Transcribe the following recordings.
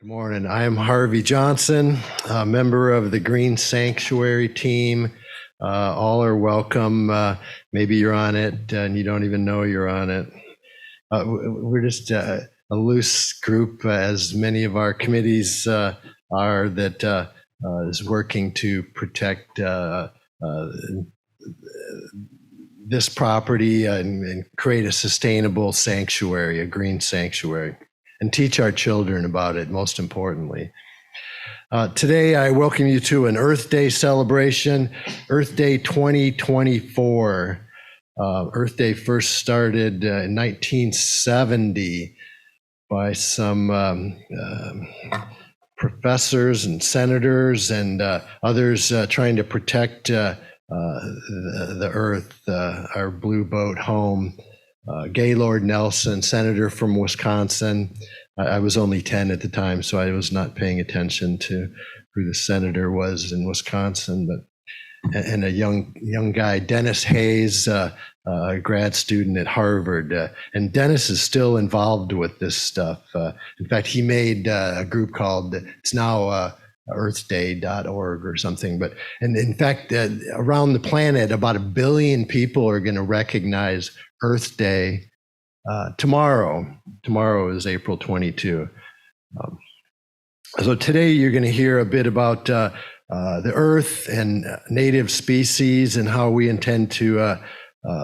Good morning. I am Harvey Johnson, a member of the Green Sanctuary team. All are welcome. Maybe you're on it and you don't even know you're on it. We're just a loose group, as many of our committees are, that is working to protect this property and create a sustainable sanctuary, a green sanctuary, and teach our children about it, most importantly. Today, I welcome you to an Earth Day celebration, Earth Day 2024. Earth Day first started in 1970 by some professors and senators and others trying to protect the Earth, our blue boat home. Gaylord Nelson, senator from Wisconsin. I was only 10 at the time, so I was not paying attention to who the senator was in Wisconsin, and a young guy, Dennis Hayes, a grad student at Harvard. And Dennis is still involved with this stuff. In fact, he made a group called, it's now earthday.org or something. And in fact, around the planet, about 1 billion people are going to recognize Earth Day tomorrow. Tomorrow is April 22. So today you're going to hear a bit about the Earth and native species and how we intend to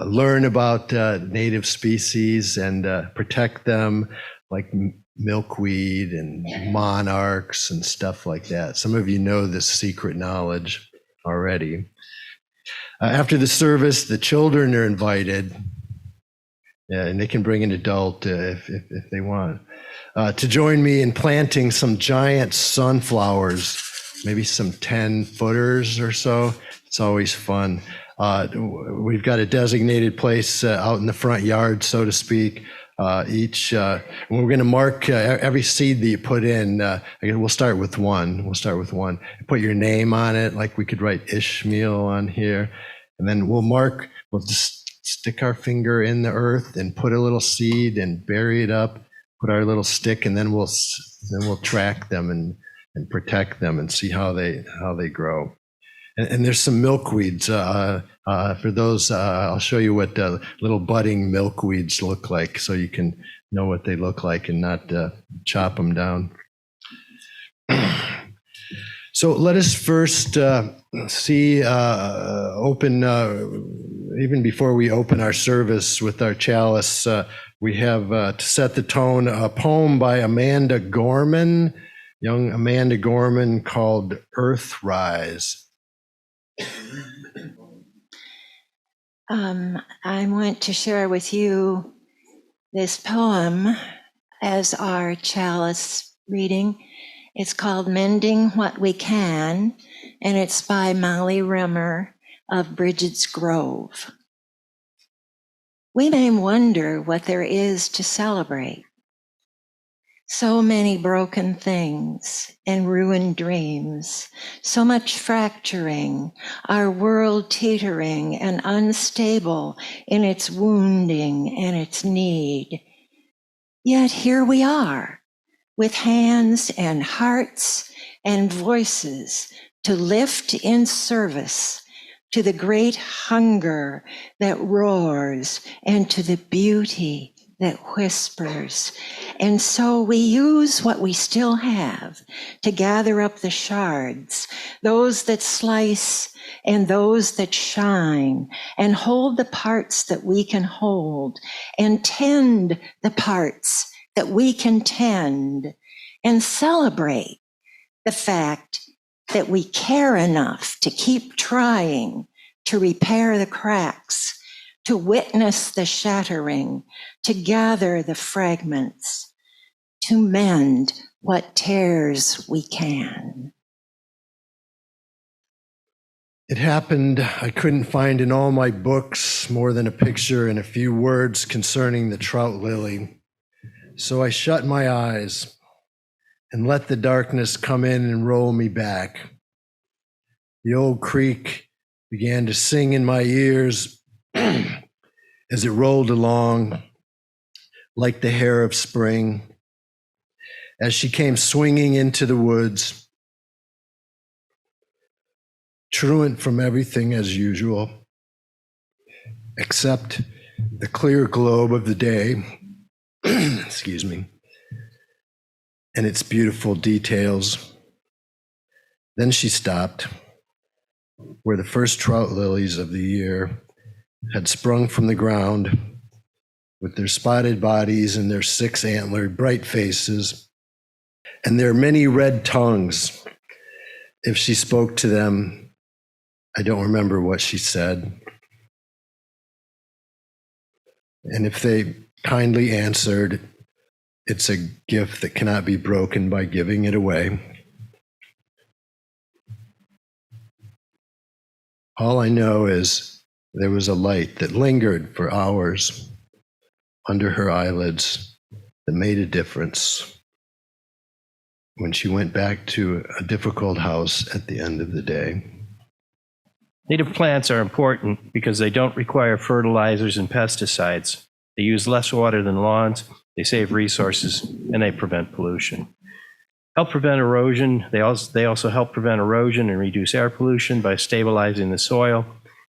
learn about native species and protect them, like milkweed and monarchs and stuff like that. Some of you know this secret knowledge already. After the service, the children are invited. Yeah, and they can bring an adult if they want to join me in planting some giant sunflowers, maybe some 10-footers or so. It's always fun. We've got a designated place out in the front yard, so to speak. We're going to mark every seed that you put in. We'll start with one. Put your name on it, like we could write Ishmael on here, and then we'll just stick our finger in the earth and put a little seed and bury it up, put our little stick, and then we'll track them and protect them and see how they grow. And there's some milkweeds. For those, I'll show you what little budding milkweeds look like, so you can know what they look like and not chop them down. So let us first even before we open our service with our chalice, we have to set the tone, a poem by Amanda Gorman, young Amanda Gorman, called Earthrise. I want to share with you this poem as our chalice reading. It's called Mending What We Can, and it's by Molly Rimmer of Bridget's Grove. We may wonder what there is to celebrate. So many broken things and ruined dreams, so much fracturing, our world teetering and unstable in its wounding and its need. Yet here we are, with hands and hearts and voices to lift in service to the great hunger that roars and to the beauty that whispers. And so we use what we still have to gather up the shards, those that slice and those that shine, and hold the parts that we can hold, and tend the parts that we can tend, and celebrate the fact that we care enough to keep trying to repair the cracks, to witness the shattering, to gather the fragments, to mend what tears we can. It happened, I couldn't find in all my books more than a picture and a few words concerning the trout lily. So I shut my eyes and let the darkness come in and roll me back. The old creek began to sing in my ears as it rolled along like the hair of spring. as she came swinging into the woods, truant from everything as usual, except the clear globe of the day, excuse me, and its beautiful details. Then she stopped where the first trout lilies of the year had sprung from the ground with their spotted bodies and their six-antlered bright faces and their many red tongues. If she spoke to them, I don't remember what she said. And if they kindly answered, it's a gift that cannot be broken by giving it away. All I know is there was a light that lingered for hours under her eyelids that made a difference when she went back to a difficult house at the end of the day. Native plants are important because they don't require fertilizers and pesticides. They use less water than lawns, they save resources, and they prevent pollution. Help prevent erosion. They also help prevent erosion and reduce air pollution by stabilizing the soil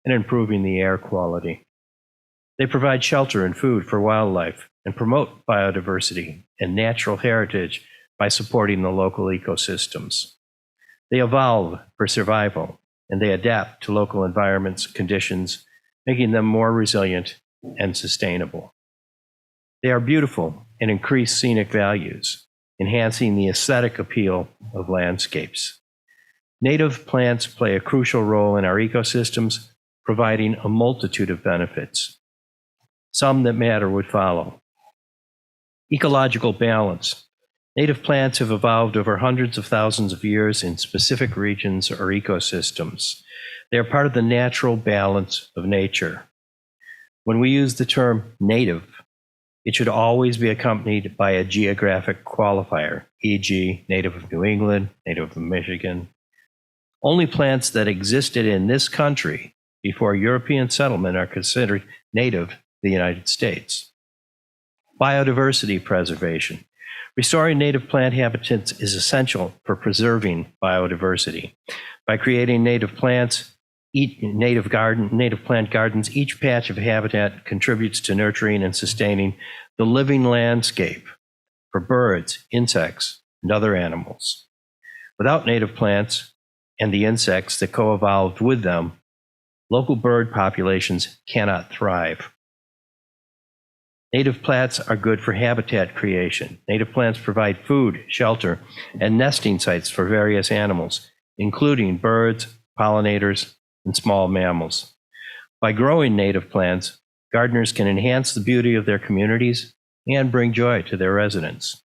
and improving the air quality. They provide shelter and food for wildlife and promote biodiversity and natural heritage by supporting the local ecosystems. They evolve for survival, and they adapt to local environments, conditions, making them more resilient and sustainable. They are beautiful and increase scenic values, enhancing the aesthetic appeal of landscapes. Native plants play a crucial role in our ecosystems, providing a multitude of benefits. Some that matter would follow. Ecological balance. Native plants have evolved over hundreds of thousands of years in specific regions or ecosystems. They are part of the natural balance of nature. When we use the term native, it should always be accompanied by a geographic qualifier, e.g., native of New England, native of Michigan. Only plants that existed in this country before European settlement are considered native to the United States. Biodiversity preservation. Restoring native plant habitats is essential for preserving biodiversity. By creating native plants, native plant gardens, each patch of habitat contributes to nurturing and sustaining the living landscape for birds, insects, and other animals. Without native plants and the insects that co-evolved with them, local bird populations cannot thrive. Native plants are good for habitat creation. Native plants provide food, shelter, and nesting sites for various animals, including birds, pollinators, and small mammals. By growing native plants, gardeners can enhance the beauty of their communities and bring joy to their residents.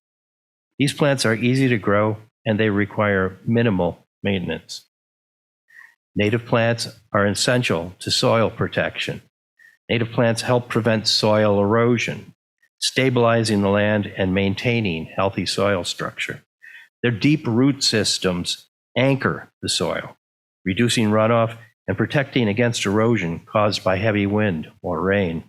These plants are easy to grow and they require minimal maintenance. Native plants are essential to soil protection. Native plants help prevent soil erosion, stabilizing the land and maintaining healthy soil structure. Their deep root systems anchor the soil, reducing runoff and protecting against erosion caused by heavy wind or rain.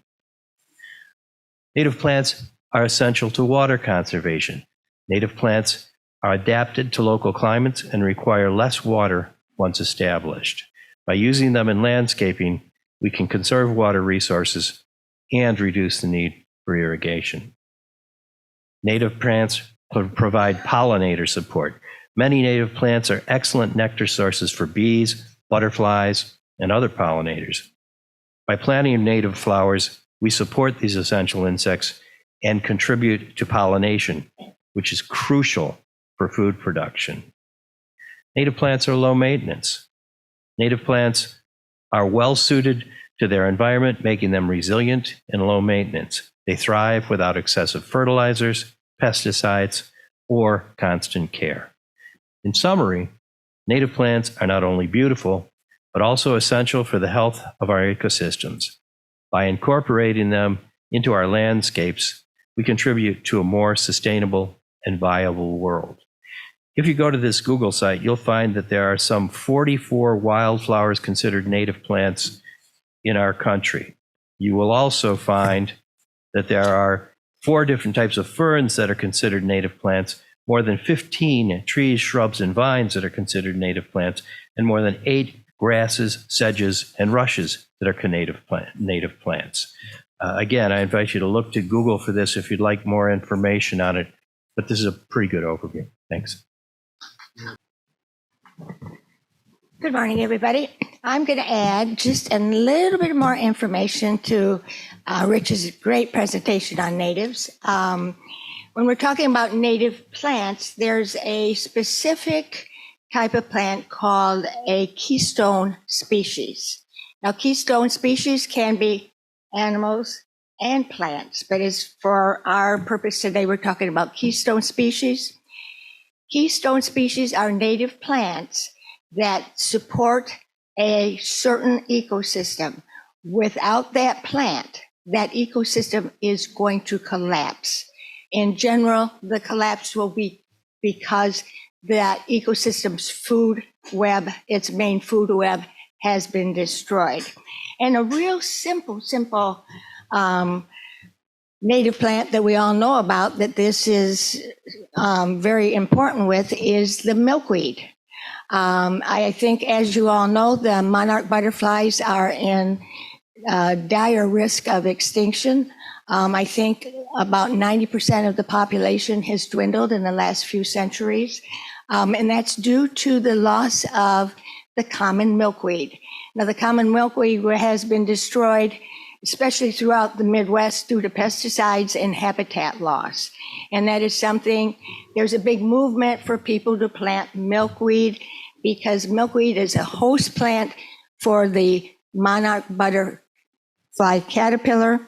Native plants are essential to water conservation. Native plants are adapted to local climates and require less water once established. By using them in landscaping, we can conserve water resources and reduce the need for irrigation. Native plants provide pollinator support. Many native plants are excellent nectar sources for bees, butterflies, and other pollinators. By planting native flowers, we support these essential insects and contribute to pollination, which is crucial for food production. Native plants are low maintenance. Native plants are well suited to their environment, making them resilient and low maintenance. They thrive without excessive fertilizers, pesticides, or constant care. In summary, native plants are not only beautiful, but also essential for the health of our ecosystems. By incorporating them into our landscapes, we contribute to a more sustainable and viable world. If you go to this Google site, you'll find that there are some 44 wildflowers considered native plants in our country. You will also find that there are 4 different types of ferns that are considered native plants, more than 15 trees, shrubs, and vines that are considered native plants, and more than 8 grasses, sedges, and rushes that are native plants. Again, I invite you to look to Google for this if you'd like more information on it, but this is a pretty good overview. Thanks. Good morning, everybody. I'm going to add just a little bit more information to Rich's great presentation on natives. When we're talking about native plants, there's a specific type of plant called a keystone species. Now, keystone species can be animals and plants, but as for our purpose today, we're talking about keystone species. Keystone species are native plants that support a certain ecosystem. Without that plant, that ecosystem is going to collapse. In general, the collapse will be because that ecosystem's food web, its main food web, has been destroyed. And a real simple native plant that we all know about that this is very important with is the milkweed. I think, as you all know, the monarch butterflies are in dire risk of extinction. I think about 90% of the population has dwindled in the last few centuries, and that's due to the loss of the common milkweed. Now, the common milkweed has been destroyed, especially throughout the Midwest, due to pesticides and habitat loss. And that is something, there's a big movement for people to plant milkweed because milkweed is a host plant for the monarch butterfly caterpillar.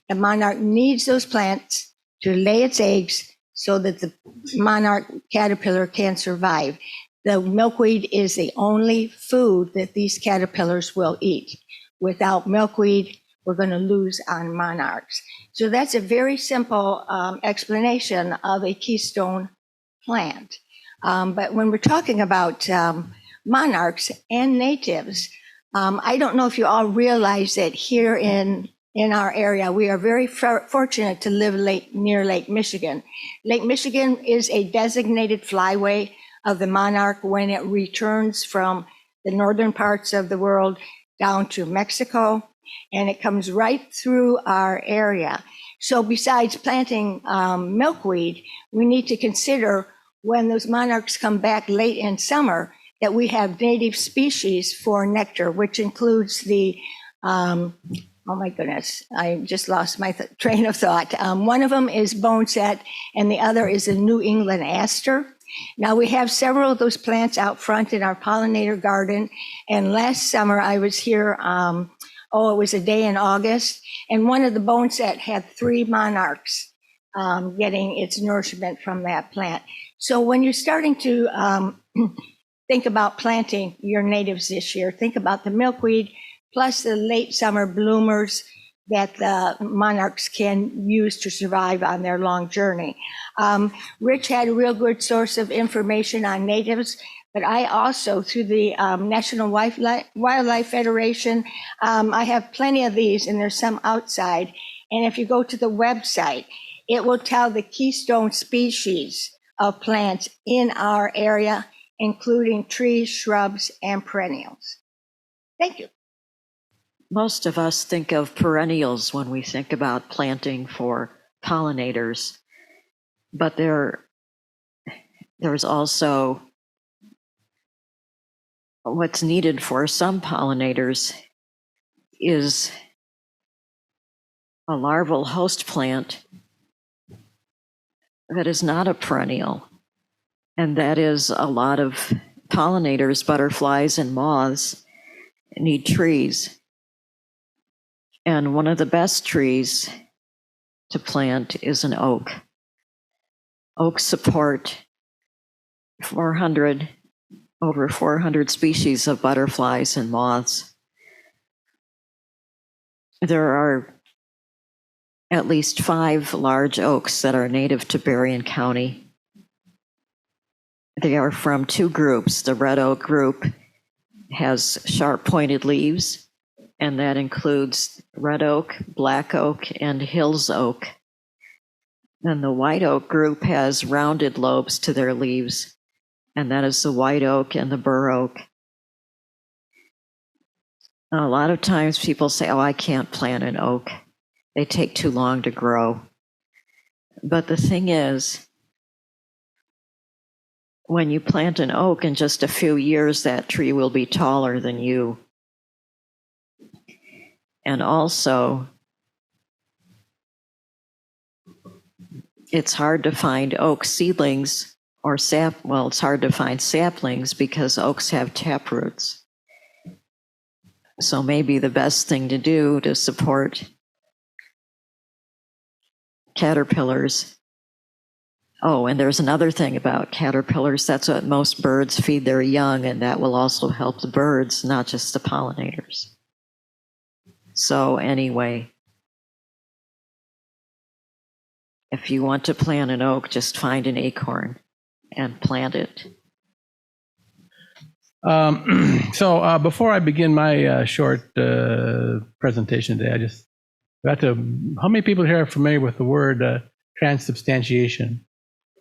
The monarch needs those plants to lay its eggs so that the monarch caterpillar can survive. The milkweed is the only food that these caterpillars will eat. Without milkweed, we're going to lose on monarchs. So that's a very simple explanation of a keystone plant. But when we're talking about monarchs and natives, I don't know if you all realize that here in our area, we are very fortunate to live near Lake Michigan. Lake Michigan is a designated flyway of the monarch when it returns from the northern parts of the world down to Mexico, and it comes right through our area. So besides planting milkweed, we need to consider when those monarchs come back late in summer that we have native species for nectar, which includes the, oh my goodness, I just lost my train of thought. One of them is boneset, and the other is a New England aster. Now, we have several of those plants out front in our pollinator garden, and last summer I was here, it was a day in August, and one of the boneset had 3 monarchs getting its nourishment from that plant. So when you're starting to think about planting your natives this year, think about the milkweed, plus the late summer bloomers that the monarchs can use to survive on their long journey. Rich had a real good source of information on natives, but I also, through the National Wildlife Federation, I have plenty of these, and there's some outside. And if you go to the website, it will tell the keystone species of plants in our area, including trees, shrubs, and perennials. Thank you. Most of us think of perennials when we think about planting for pollinators, but there's also what's needed for some pollinators is a larval host plant that is not a perennial, and that is a lot of pollinators, butterflies and moths, need trees. And one of the best trees to plant is an oak. Oaks support over 400 species of butterflies and moths. There are at least 5 large oaks that are native to Berrien County. They are from 2 groups. The red oak group has sharp pointed leaves, and that includes red oak, black oak, and Hills oak. And the white oak group has rounded lobes to their leaves, and that is the white oak and the bur oak. A lot of times people say, oh, I can't plant an oak. They take too long to grow. But the thing is, when you plant an oak, in just a few years, that tree will be taller than you. And also, it's hard to find oak seedlings or it's hard to find saplings because oaks have taproots. So maybe the best thing to do to support caterpillars. Oh, and there's another thing about caterpillars. That's what most birds feed their young, and that will also help the birds, not just the pollinators. So anyway, if you want to plant an oak, just find an acorn and plant it. So before I begin my short presentation today, I just got to, how many people here are familiar with the word transubstantiation?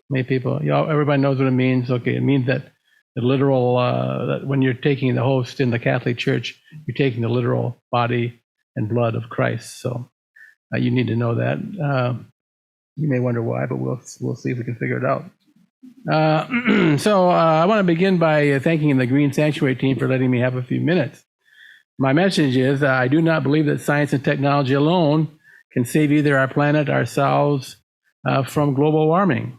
Many people, everybody knows what it means. Okay, it means that the literal, that when you're taking the host in the Catholic Church, you're taking the literal body and blood of Christ. So you need to know that. You may wonder why, but we'll see if we can figure it out. So I want to begin by thanking the Green Sanctuary team for letting me have a few minutes. My message is I do not believe that science and technology alone can save either our planet, ourselves, from global warming.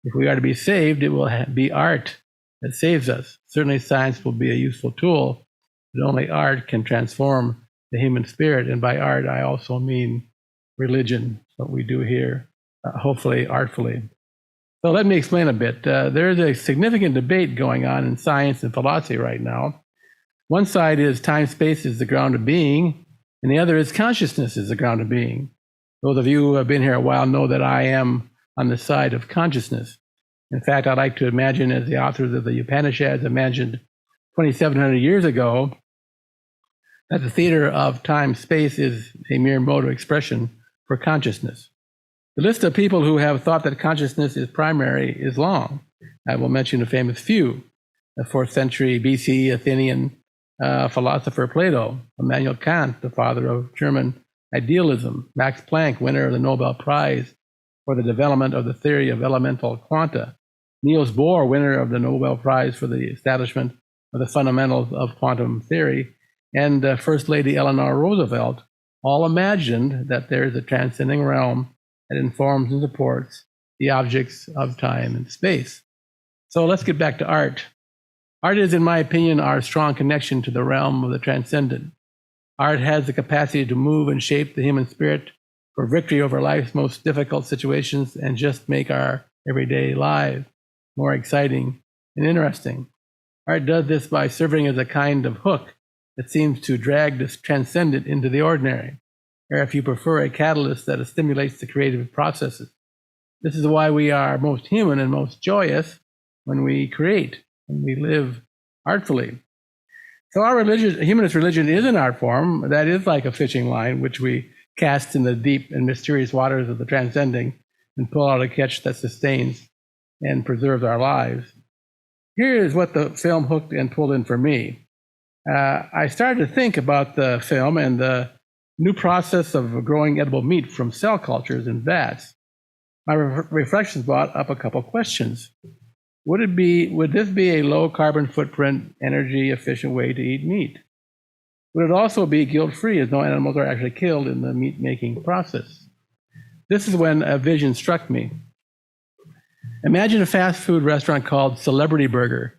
If we are to be saved, it will be art that saves us. Certainly science will be a useful tool, but only art can transform the human spirit. And by art, I also mean religion, what we do here, hopefully artfully. So let me explain a bit. There is a significant debate going on in science and philosophy right now. One side is time-space is the ground of being, and the other is consciousness is the ground of being. Those of you who have been here a while know that I am on the side of consciousness. In fact, I like to imagine, as the authors of the Upanishads imagined 2,700 years ago, that the theater of time-space is a mere mode of expression for consciousness. The list of people who have thought that consciousness is primary is long. I will mention a famous few. The 4th century BC Athenian philosopher Plato, Immanuel Kant, the father of German idealism, Max Planck, winner of the Nobel Prize for the development of the theory of elemental quanta, Niels Bohr, winner of the Nobel Prize for the establishment of the fundamentals of quantum theory, and First Lady Eleanor Roosevelt all imagined that there is a transcending realm that informs and supports the objects of time and space. So let's get back to art. Art is, in my opinion, our strong connection to the realm of the transcendent. Art has the capacity to move and shape the human spirit for victory over life's most difficult situations and just make our everyday lives more exciting and interesting. Art does this by serving as a kind of hook that seems to drag this transcendent into the ordinary, or if you prefer, a catalyst that stimulates the creative processes. This is why we are most human and most joyous when we create, when we live artfully. So our religion, humanist religion, is an art form that is like a fishing line, which we cast in the deep and mysterious waters of the transcending and pull out a catch that sustains and preserves our lives. Here is what the film hooked and pulled in for me. I started to think about the film and the new process of growing edible meat from cell cultures in vats. My reflections brought up a couple questions. Would this be a low carbon footprint, energy efficient way to eat meat? Would it also be guilt-free, as no animals are actually killed in the meat making process? This is when a vision struck me. Imagine a fast food restaurant called Celebrity Burger,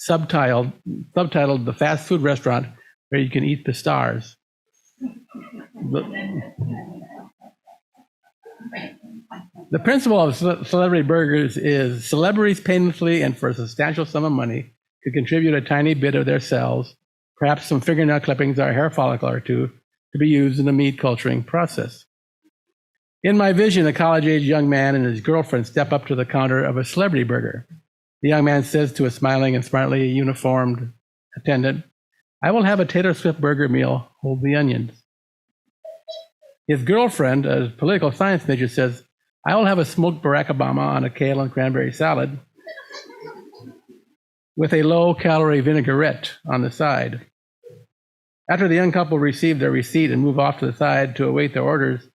subtitled The Fast Food Restaurant Where You Can Eat the Stars. The principle of celebrity burgers is celebrities painlessly and for a substantial sum of money could contribute a tiny bit of their cells, perhaps some fingernail clippings or a hair follicle or two, to be used in the meat culturing process. In my vision, a college-age young man and his girlfriend step up to the counter of a celebrity burger. The young man says to a smiling and smartly uniformed attendant, "I will have a Taylor Swift burger meal, hold the onions." His girlfriend, a political science major, says, I will have a smoked Barack Obama on a kale and cranberry salad with a low-calorie vinaigrette on the side. After the young couple receive their receipt and move off to the side to await their orders,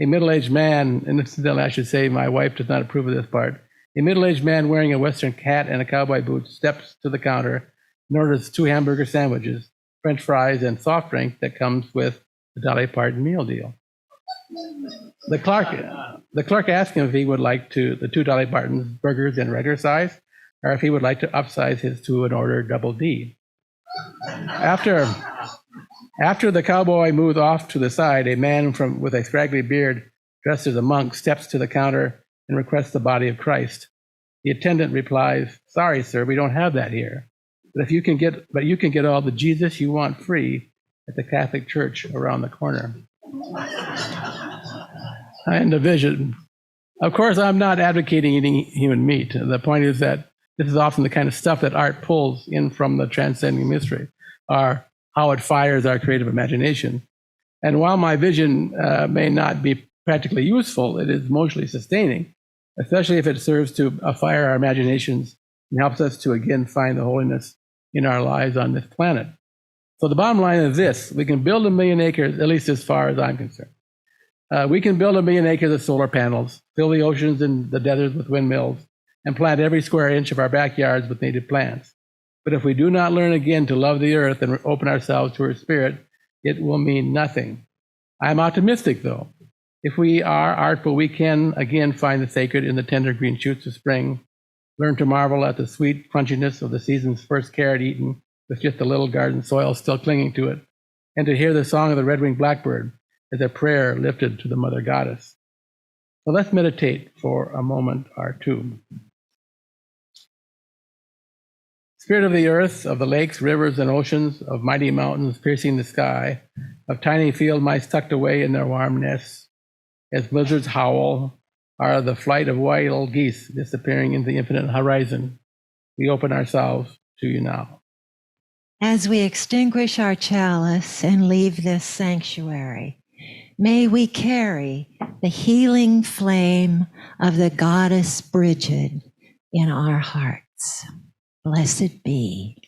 a middle-aged man, and incidentally, I should say my wife does not approve of this part, a middle-aged man wearing a Western hat and a cowboy boot steps to the counter and orders 2 hamburger sandwiches, French fries, and soft drink that comes with the Dolly Parton meal deal. The clerk asked him if he would like the 2 Dolly Partons burgers in regular size, or if he would like to upsize his 2 and order double D. After the cowboy moved off to the side, a man with a scraggly beard dressed as a monk steps to the counter and requests the body of Christ. The attendant replies, "Sorry, sir, we don't have that here. But you can get all the Jesus you want free at the Catholic Church around the corner." And the vision. Of course, I'm not advocating eating human meat. The point is that this is often the kind of stuff that art pulls in from the transcending mystery, or how it fires our creative imagination. And while my vision may not be practically useful, it is emotionally sustaining, especially if it serves to fire our imaginations and helps us to again find the holiness in our lives on this planet. So the bottom line is this: we can build 1 million acres, at least as far as I'm concerned. We can build 1 million acres of solar panels, fill the oceans and the deserts with windmills, and plant every square inch of our backyards with native plants. But if we do not learn again to love the earth and open ourselves to her spirit, it will mean nothing. I am optimistic, though. If we are artful, we can again find the sacred in the tender green shoots of spring, learn to marvel at the sweet crunchiness of the season's first carrot eaten with just a little garden soil still clinging to it, and to hear the song of the red-winged blackbird as a prayer lifted to the Mother Goddess. So let's meditate for a moment or two. Spirit of the earth, of the lakes, rivers, and oceans, of mighty mountains piercing the sky, of tiny field mice tucked away in their warm nests, as blizzards howl, are the flight of wild geese disappearing into the infinite horizon. We open ourselves to you now. As we extinguish our chalice and leave this sanctuary, may we carry the healing flame of the goddess Bridget in our hearts. Blessed be.